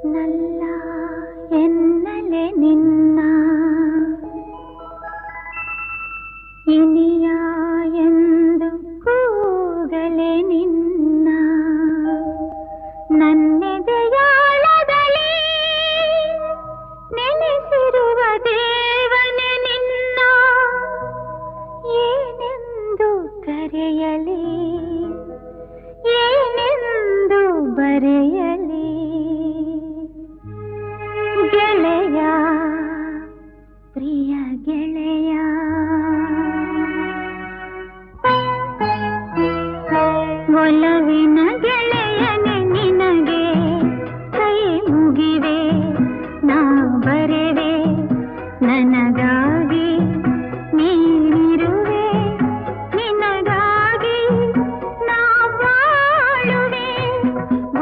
ನಲ್ಲ ಎನ್ನಲೆ ನಿನ್ನ ಇನಿಯ ಎಂದು ಕೂಗಲೆ ನಿನ್ನ ನನ್ನೆದೆಯಾಳದಲ್ಲಿ ನೆಲೆಸಿರುವ ದೇವನೇ ನಿನ್ನ ಏನೆಂದು ಕರೆಯಲಿ ಏನೆಂದು ಬರೆಯಲಿ